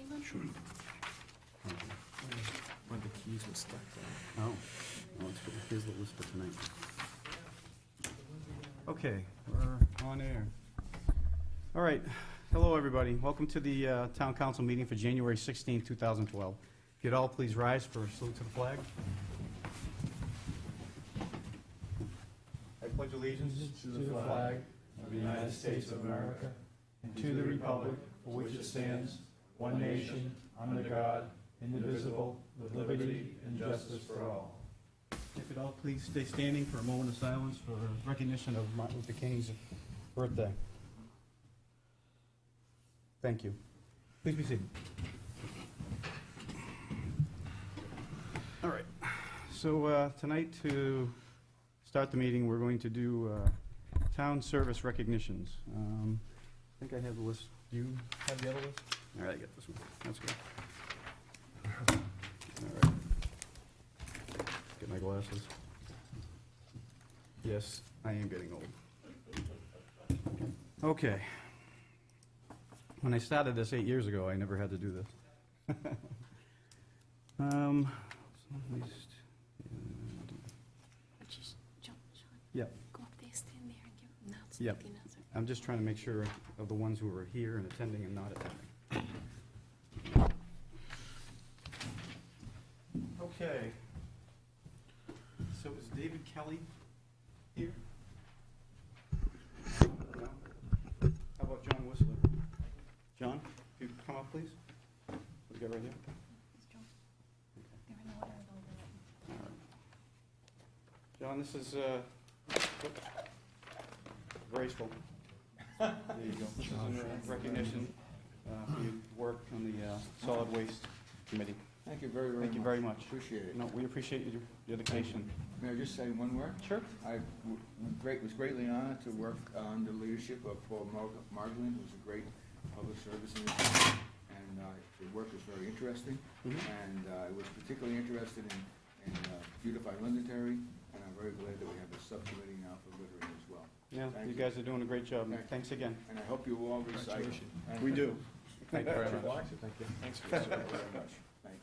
then? Sure. One of the keys was stuck there. Oh, here's the list for tonight. Okay, we're on air. All right, hello, everybody. Welcome to the Town Council meeting for January 16, 2012. If you'd all please rise for a salute to the flag. I pledge allegiance To the flag of the United States of America and to the republic for which it stands, one nation, under God, indivisible, with liberty and justice for all. If you'd all please stay standing for a moment of silence for recognition of Martin Luther King's birthday. Thank you. Please be seated. All right. So tonight, to start the meeting, we're going to do town service recognitions. I think I have the list. Do you have the other list? All right, I get this one. That's good. All right. Get my glasses. Yes, I am getting old. Okay. When I started this 8 years ago, I never had to do this. So at least, John, yeah, go up there, stand there, and give nods. Yep. I'm just trying to make sure of the ones who are here and attending and not attending. Okay. So is David Kelly here? No? How about John Whistler? John, if you come up, please. Let's get right here. They're in order of All right. John, this is graceful. There you go. This is in recognition for your work on the solid waste committee. Thank you very, very much. Thank you very much. Appreciate it. No, we appreciate your dedication. May I just say one word? Sure. I was greatly honored to work under the leadership of Paul Margolin, who's a great public service in the town, and the work was very interesting. Mhm. And I was particularly interested in beautifying Londonderry, and I'm very glad that we have a subcommittee now for littering as well. Yeah, Thank you you. guys are doing a great job. Thank you. Thanks again. And I hope you all recycle. Thank We you. do. Thank you very much. Thank you. Thanks for Thank your you service. very much. Thank you.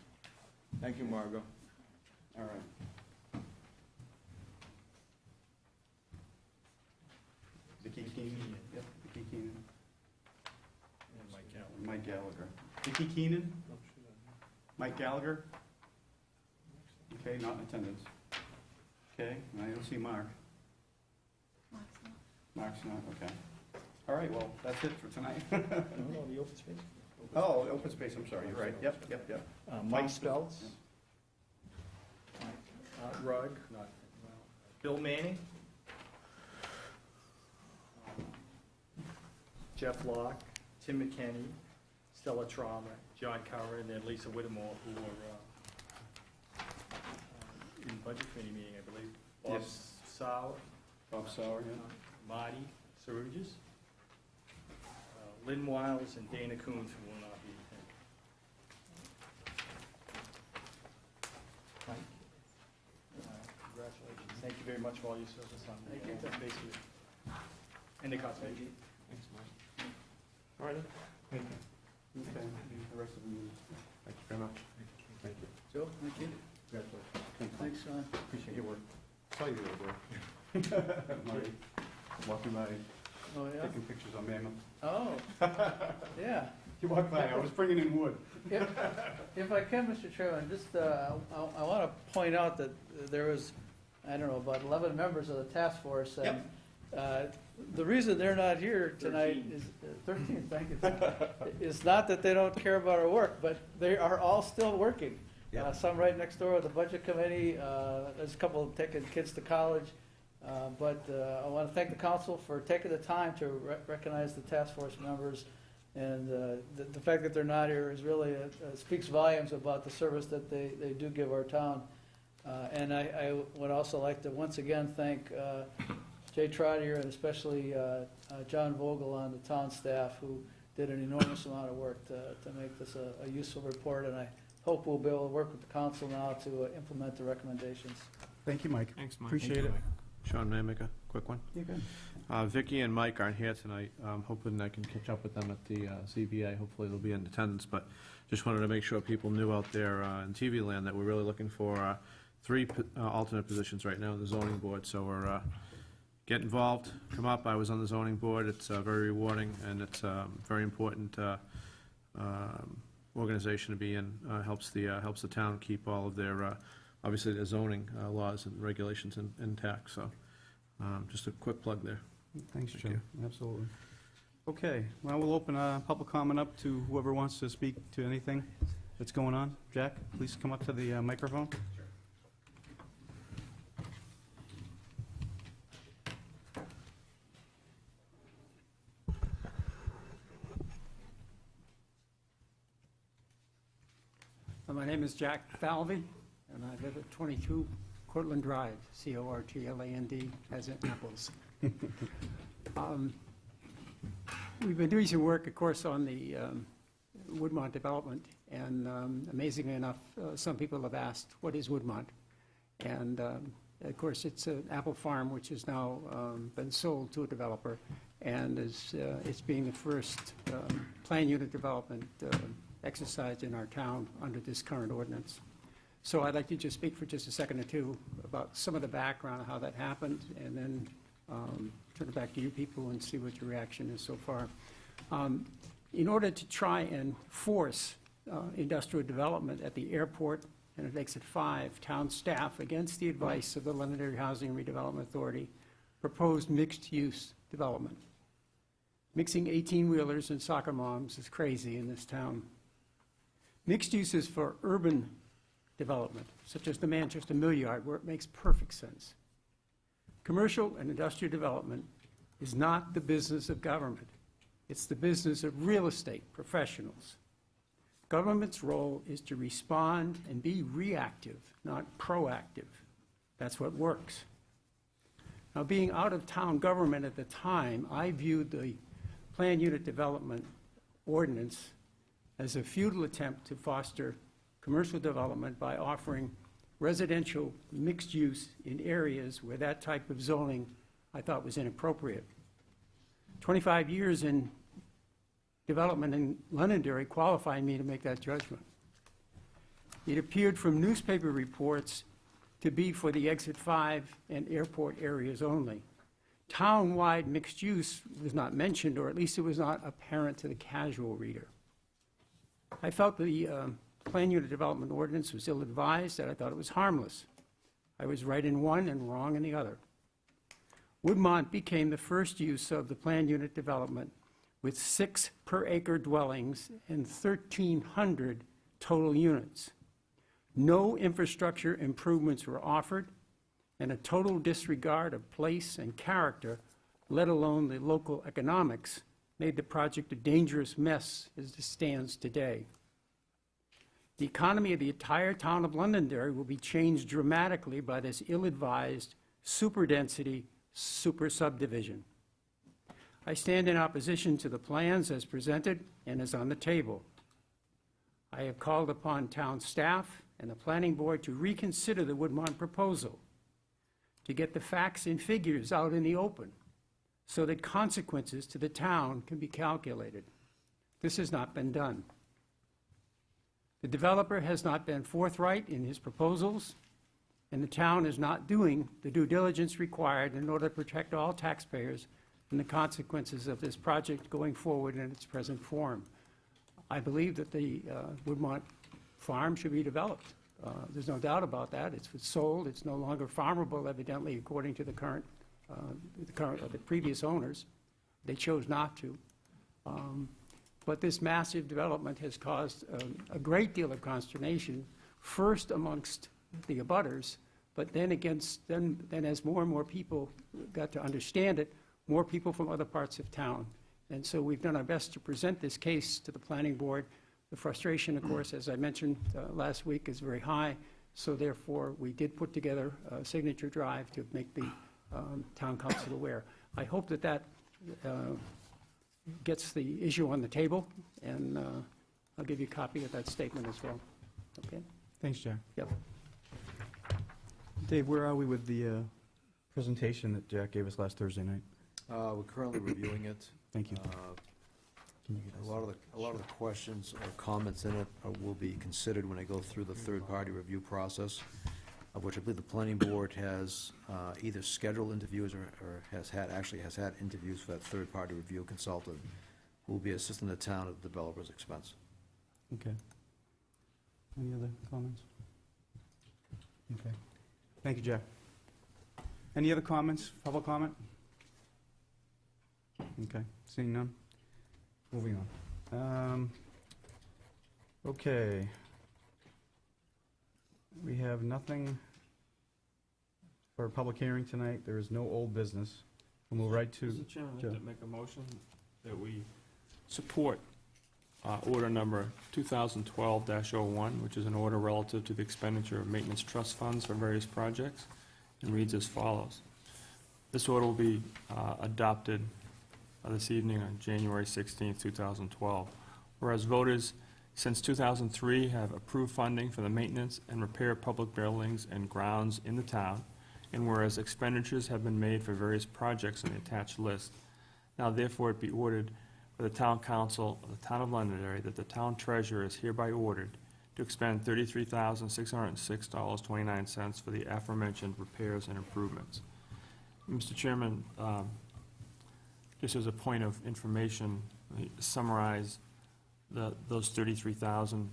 Thank you, Margot. All right. Vicki Keenan. Yep, Vicki Keenan. And Mike Gallen. Mike Gallagher. Vicki Keenan? Mike Gallagher? Okay, not in attendance. Okay, and I don't see Mark. Mark's not, okay. All right, well, that's it for tonight. No, the open space. Oh, open space, I'm sorry, you're right. Yep. Mike Speltz. Rugg. Bill Manning. Jeff Locke, Tim McKenney, Stella Trauma, John Curran, and Lisa Whittemore, who were in budget committee meeting, I believe. Bob Yes. Sauer, Bob Sauer, yeah. Marty Cerugis, Lynn Wiles, and Dana Coons, who will not be attending. Mike, congratulations. Thank you very much for all your service on that. Basically. And the conservation. Thanks, Mike. All right. Okay, the rest of them. Thank you very much. Thank you. Joe, thank you. Congratulations. Thanks, Sean. Appreciate your work. Saw you the other day. Marty, walking by, Oh, yeah? taking pictures on Mammoth. Oh, yeah. You walked by, I was bringing in wood. If I can, Mr. Chairman, just, I want to point out that there was, I don't know, about 11 members of the task force. And the reason they're not here tonight is, 13, thank you, Tom, is not that they don't care about our work, but they are all still working. Some right next door with the budget committee, there's a couple taking kids to college. But I want to thank the council for taking the time to recognize the task force members. And the fact that they're not here is really, speaks volumes about the service that they do give our town. And I would also like to once again thank Jay Trottier and especially John Vogel on the town staff, who did an enormous amount of work to make this a useful report. And I hope we'll be able to work with the council now to implement the recommendations. Thank you, Mike. Thanks, Mike. Appreciate it. Sean, may I make a quick one? You can. Vicky and Mike aren't here tonight. I'm hoping I can catch up with them at the ZBA. Hopefully they'll be in attendance, but just wanted to make sure people knew out there in TV land that we're really looking for 3 alternate positions right now in the zoning board. So we're get involved, come up. I was on the zoning board. It's very rewarding, and it's very important organization to be in. Helps the town keep all of their obviously their zoning laws and regulations intact. So just a quick plug there. Thanks, Thank Joe. you. Absolutely. Okay, well, we'll open public comment up to whoever wants to speak to anything that's going on. Jack, please come up to the microphone. My name is Jack Falvey, and I live at 22 Cortland Drive, Cortland, as in apples. We've been doing some work, of course, on the Woodmont development, and amazingly enough, some people have asked, what is Woodmont? And of course, it's an apple farm which has now been sold to a developer, and it's being the first plan unit development exercised in our town under this current ordinance. So I'd like to just speak for just a second or two about some of the background of how that happened, and then turn it back to you people and see what your reaction is so far. In order to try and force industrial development at the airport and at Exit 5, town staff, against the advice of the Londonderry Housing and Redevelopment Authority, proposed mixed-use development. Mixing 18-wheelers and soccer moms is crazy in this town. Mixed use is for urban development, such as the Manchester Mill Yard, where it makes perfect sense. Commercial and industrial development is not the business of government. It's the business of real estate professionals. Government's role is to respond and be reactive, not proactive. That's what works. Now, being out of town government at the time, I viewed the planned unit development ordinance as a futile attempt to foster commercial development by offering residential mixed use in areas where that type of zoning I thought was inappropriate. 25 years in development in Londonderry qualified me to make that judgment. It appeared from newspaper reports to be for the Exit 5 and airport areas only. Town-wide mixed use was not mentioned, or at least it was not apparent to the casual reader. I felt the plan unit development ordinance was ill-advised, and I thought it was harmless. I was right in one and wrong in the other. Woodmont became the first use of the plan unit development with 6 per-acre dwellings and 1,300 total units. No infrastructure improvements were offered, and a total disregard of place and character, let alone the local economics, made the project a dangerous mess as it stands today. The economy of the entire town of Londonderry will be changed dramatically by this ill-advised, super-density, super subdivision. I stand in opposition to the plans as presented and as on the table. I have called upon town staff and the planning board to reconsider the Woodmont proposal, to get the facts and figures out in the open, so that consequences to the town can be calculated. This has not been done. The developer has not been forthright in his proposals, and the town is not doing the due diligence required in order to protect all taxpayers from the consequences of this project going forward in its present form. I believe that the Woodmont farm should be developed. There's no doubt about that. It's sold. It's no longer farmable, evidently, according to the previous owners. They chose not to. But this massive development has caused a great deal of consternation, first amongst the abutters, but then as more and more people got to understand it, more people from other parts of town. And so we've done our best to present this case to the planning board. The frustration, of course, as I mentioned last week, is very high. So therefore, we did put together a signature drive to make the town council aware. I hope that that gets the issue on the table, and I'll give you a copy of that statement as well. Okay? Thanks, Jack. Yep. Dave, where are we with the presentation that Jack gave us last Thursday night? We're currently reviewing it. Thank you. Can you get us- A lot of the questions or comments in it will be considered when I go through the third-party review process, of which I believe the planning board has either scheduled interviews or has had interviews for that third-party review consultant, who will be assisting the town at the developer's expense. Okay. Any other comments? Okay. Thank you, Jack. Any other comments, public comment? Okay, seeing none. Moving on. Okay. We have nothing for a public hearing tonight. There is no old business. We'll move right to, Mr. Chairman, I'd Joe. like to make a motion that we support order number 2012-01, which is an order relative to the expenditure of maintenance trust funds for various projects, and reads as follows. This order will be adopted this evening on January 16th, 2012. Whereas voters since 2003 have approved funding for the maintenance and repair of public buildings and grounds in the town, and whereas expenditures have been made for various projects in the attached list, now therefore it be ordered by the Town Council of the Town of Londonderry that the Town Treasurer is hereby ordered to expend $33,606.29 for the aforementioned repairs and improvements. Mr. Chairman, just as a point of information, let me summarize those $33,000.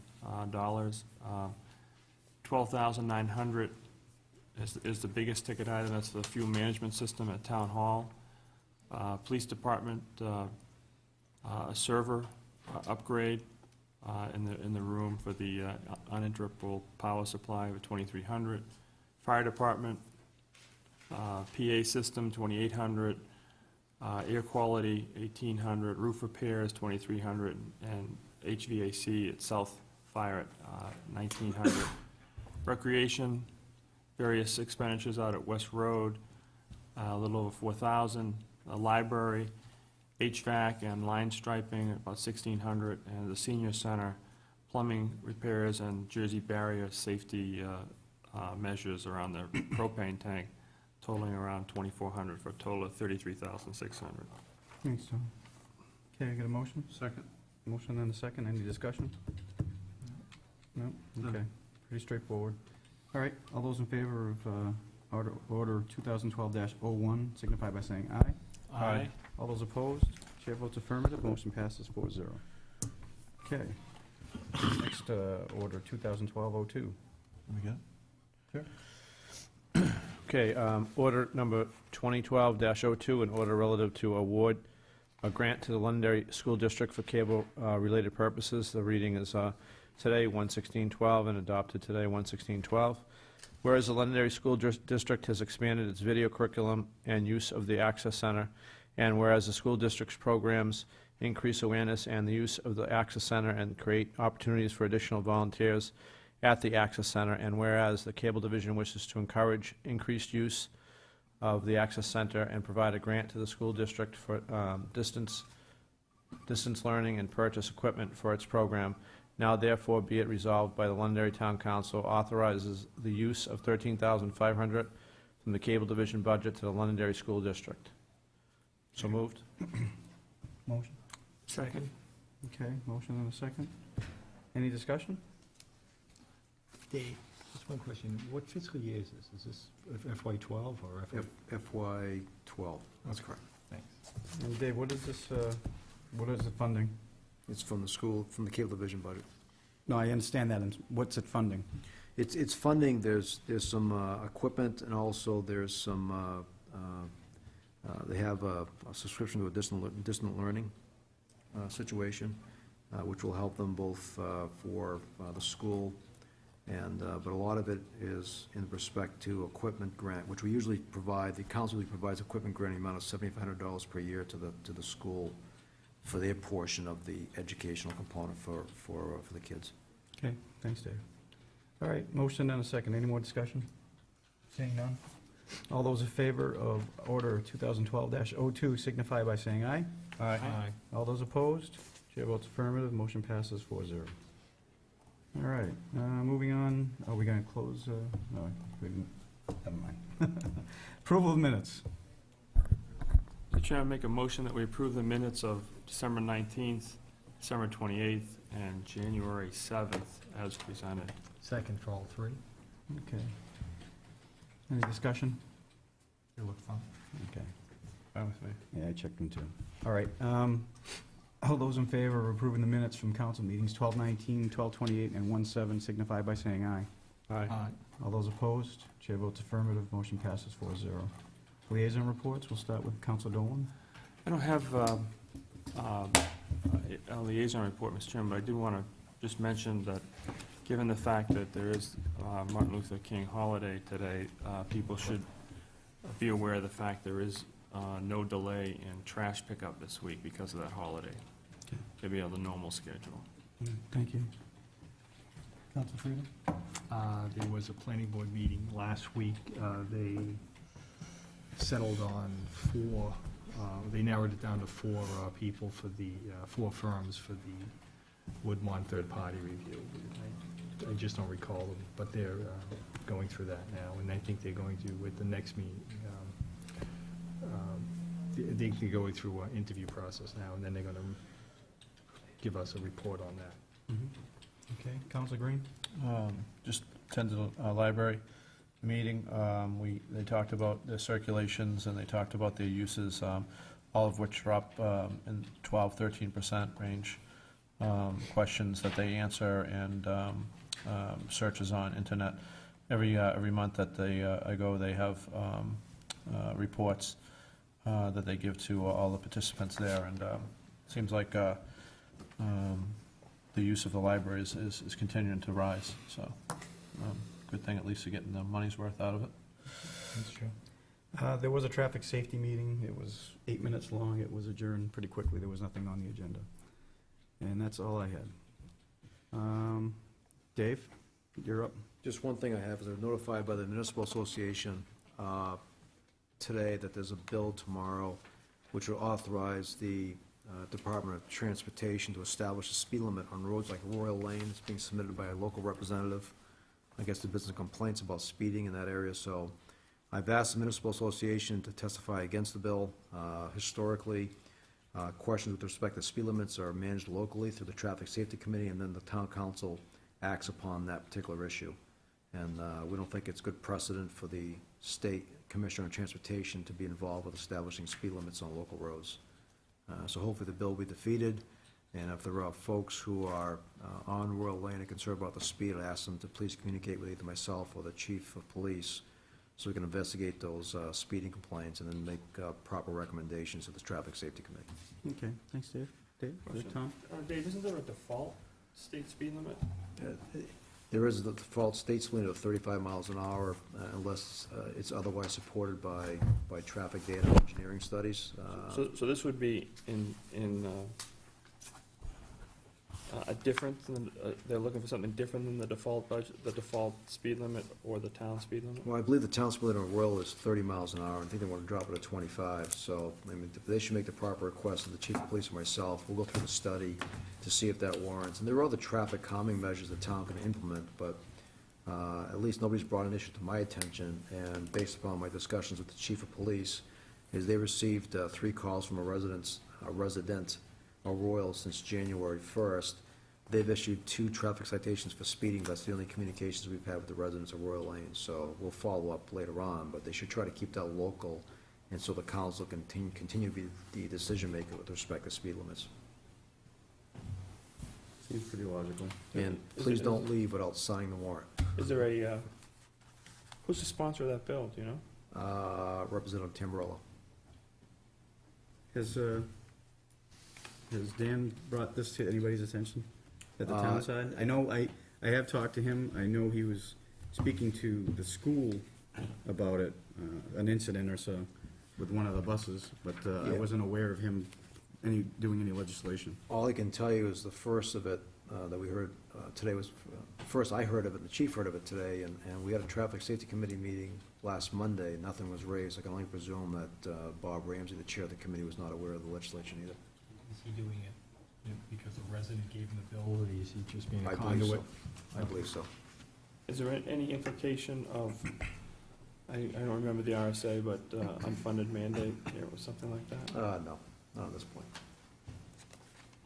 $12,900 is the biggest ticket item. That's for the fuel management system at Town Hall. Police Department, a server upgrade in the room for the uninterruptible power supply of $2,300. Fire Department, PA system, $2,800. Air quality, $1,800, roof repairs, $2,300, and HVAC at South Fire at $1,900. Recreation, various expenditures out at West Road, a little over $4,000. Library, HVAC and line striping, about $1,600, and the senior center, plumbing repairs and Jersey barrier safety measures around the propane tank, totaling around $2,400 for a total of $33,600. Thanks, Tom. Okay, I get a motion? Second. Motion and a second. Any discussion? No? Okay. Pretty straightforward. All right, all those in favor of order 2012-01 signify by saying aye. Aye. All those opposed? Chair votes affirmative. Motion passes 4-0. Okay. Next order 2012-02. We got it? Sure. Okay, order number 2012-02, an order relative to award a grant to the Londonderry School District for cable-related purposes. The reading is today, 1/16/12, and adopted today, 1/16/12. Whereas the Londonderry School District has expanded its video curriculum and use of the Access Center, and whereas the school district's programs increase awareness and the use of the Access Center and create opportunities for additional volunteers at the Access Center, and whereas the Cable Division wishes to encourage increased use of the Access Center and provide a grant to the school district for distance learning and purchase equipment for its program, now therefore be it resolved by the Londonderry Town Council authorizes the use of $13,500 from the Cable Division budget to the Londonderry School District. So moved. Motion. Second. Okay, motion and a second. Any discussion? Dave, just one question. What fiscal year is this? Is this FY '12 or FY '12, that's correct. Thanks. And Dave, what is this, what is the funding? It's from the school, from the Cable Division budget. No, I understand that. And what's it funding? It's funding, there's some equipment, and also there's some, they have a subscription to a distant learning situation, which will help them both for the school, and, but a lot of it is in respect to equipment grant, which we usually provide, the council usually provides equipment grant in the amount of $7,500 per year to the school for their portion of the educational component for the kids. Okay, thanks, Dave. All right, motion and a second. Any more discussion? Seeing none. All those in favor of order 2012-02 signify by saying aye. Aye. All those opposed? Chair votes affirmative. Motion passes 4-0. All right, moving on. Are we going to close? No, we didn't. Never mind. Approval of minutes. Mr. Chairman, make a motion that we approve the minutes of December 19th, December 28th, and January 7th as presented. Second for all three. Okay. Any discussion? They look fine. Okay. Fine with me. Yeah, I checked them too. All right. All those in favor of approving the minutes from council meetings 12/19, 12/28, and 1/7 signify by saying aye. Aye. All those opposed? Chair votes affirmative. Motion passes 4-0. Liaison reports. We'll start with Council Dolan. I don't have a liaison report, Mr. Chairman, but I do want to just mention that, given the fact that there is Martin Luther King holiday today, people should be aware of the fact there is no delay in trash pickup this week because of that holiday. Okay. They'll be on the normal schedule. Thank you. Council Freedom? There was a planning board meeting last week. They settled on four, they narrowed it down to four people for the, four firms for the Woodmont third-party review. I just don't recall them, but they're going through that now, and I think they're going to, with the next meeting, they're going through an interview process now, and then they're going to give us a report on that. Okay. Council Green? Just attended a library meeting. They talked about the circulations, and they talked about their uses, all of which are up in 12-13% range. Questions that they answer and searches on internet. Every month that I go, they have reports that they give to all the participants there, and seems like the use of the library is continuing to rise, so good thing at least they're getting the money's worth out of it. That's true. There was a traffic safety meeting. It was 8 minutes long. It was adjourned pretty quickly. There was nothing on the agenda. And that's all I had. Dave, you're up. Just one thing I have is they're notified by the Municipal Association today that there's a bill tomorrow which will authorize the Department of Transportation to establish a speed limit on roads like Royal Lane. It's being submitted by a local representative. I guess the business complaints about speeding in that area, so I've asked the Municipal Association to testify against the bill. Historically, questions with respect to speed limits are managed locally through the Traffic Safety Committee, and then the Town Council acts upon that particular issue. And we don't think it's good precedent for the State Commissioner on Transportation to be involved with establishing speed limits on local roads. So hopefully the bill will be defeated, and if there are folks who are on Royal Lane and concerned about the speed, I ask them to please communicate with either myself or the Chief of Police so we can investigate those speeding complaints and then make proper recommendations to the Traffic Safety Committee. Okay, thanks, Dave. Dave, is it Tom? Dave, isn't there a default state speed limit? There is the default state speed limit of 35 miles an hour unless it's otherwise supported by traffic data and engineering studies. So this would be in a different than, they're looking for something different than the default budget, the default speed limit or the town speed limit? Well, I believe the town speed limit on Royal is 30 miles an hour. I think they want to drop it to 25. So, I mean, they should make the proper request of the Chief of Police or myself. We'll go through the study to see if that warrants. And there are other traffic calming measures the town can implement, but at least nobody's brought an issue to my attention. And based upon my discussions with the Chief of Police, is they received 3 calls from a resident of Royal since January 1st. They've issued 2 traffic citations for speeding. That's the only communications we've had with the residents of Royal Lane. So we'll follow up later on, but they should try to keep that local, and so the council can continue to be the decision maker with respect to speed limits. Seems pretty logical. And Is please it- don't leave without signing the warrant. Is there a, who's the sponsor of that bill, do you know? Representative Tamburello. Has Dan brought this to anybody's attention at the town side? I know, I have talked to him. I know he was speaking to the school about it, an incident or so with one of the buses, but I Yeah. wasn't aware of him doing any legislation. All I can tell you is the first of it that we heard today was, first I heard of it, and the chief heard of it today, and we had a traffic safety committee meeting last Monday. Nothing was raised. I can only presume that Bob Ramsey, the chair of the committee, was not aware of the legislation either. Is he doing it because the resident gave him the bill, or is he just being a I believe conduit? so. I believe so. Is there any implication of I don't remember the RSA, but unfunded mandate, it was something like that. No, not at this point.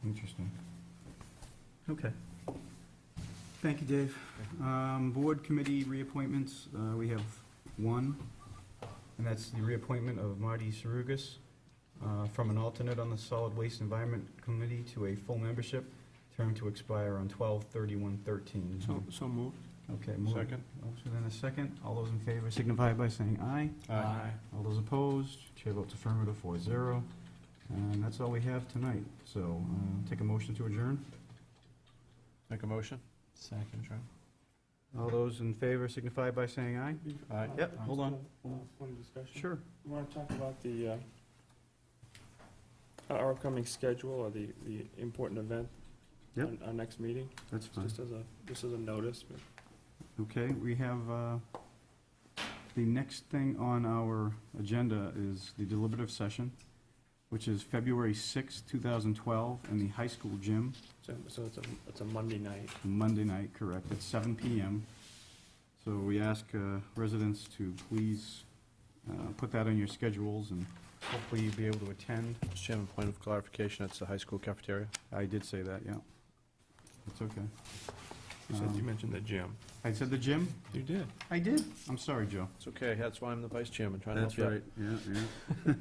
Interesting. Okay. Thank you, Dave. Board committee reappointments, we have one, and that's the reappointment of Marty Sarugas from an alternate on the Solid Waste Environment Committee to a full membership, term to expire on 12/31/13. So moved. Okay, moved. Second. Motion and a second. All those in favor signify by saying aye. Aye. All those opposed, chair votes affirmative, 4-0. And that's all we have tonight. So, take a motion to adjourn. Make a motion? Second, sure. All those in favor signify by saying aye. Aye. Yep, hold on. One discussion. Sure. You want to talk about the, our upcoming schedule or the important event? Yep. Our next meeting, That's fine. just as a notice, but Okay, we have, the next thing on our agenda is the deliberative session, which is February 6th, 2012, in the high school gym, so it's a Monday night. Monday night, correct, at 7 PM. So we ask residents to please put that on your schedules and hopefully you'll be able to attend. Mr. Chairman, point of clarification, it's the high school cafeteria. I did say that, yeah. It's okay. You mentioned the gym. I said the gym? You did. I did. I'm sorry, Joe. It's okay, that's why I'm the vice chairman, trying to help That's you out. right, yeah, yeah.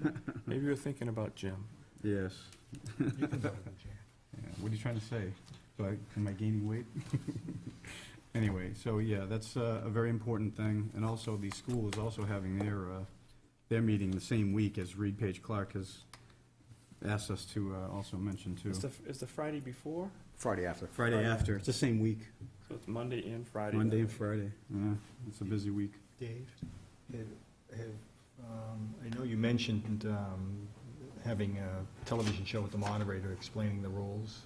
Maybe you were thinking about Jim. Yes. You can vote on the chair. Yeah, what are you trying to say? Am I gaining weight? Anyway, so yeah, that's a very important thing. And also, the school is also having their meeting the same week as Reed Page Clark has asked us to also mention too. Is the Friday before? Friday after. Friday after, it's the same week, So it's Monday and Friday. Monday and Friday. Yeah, it's a busy week. Dave, I know you mentioned having a television show with the moderator explaining the rules.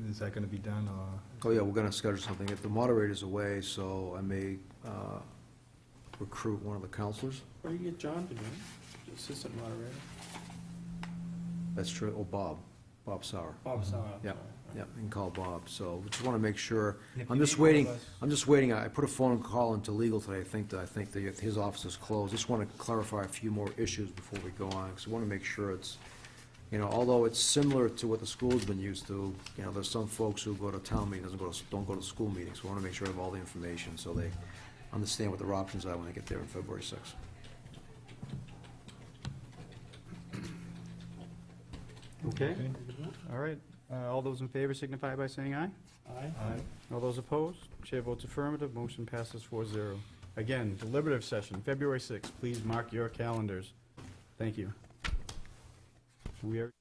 Is that going to be done, or? Oh, yeah, we're gonna schedule something. If the moderator's away, so I may recruit one of the counselors. Or you can get John to do it, assistant moderator. That's true, or Bob Sauer. Bob Sauer. Yeah. sorry. Yeah, you can call Bob, so we just wanna make sure. If I'm you just need all of waiting, us- I'm just waiting, I put a phone call into legal today, I think that his office is closed. Just wanna clarify a few more issues before we go on, because I wanna make sure it's, although it's similar to what the school's been used to, there's some folks who go to town meetings, don't go to school meetings. We wanna make sure they have all the information, so they understand what their options are when they get there on February 6th. Okay, all right. All those in favor signify by saying aye. Aye. All those opposed? Chair votes affirmative, motion passes 4-0. Again, deliberative session, February 6th. Please mark your calendars. Thank you. We are.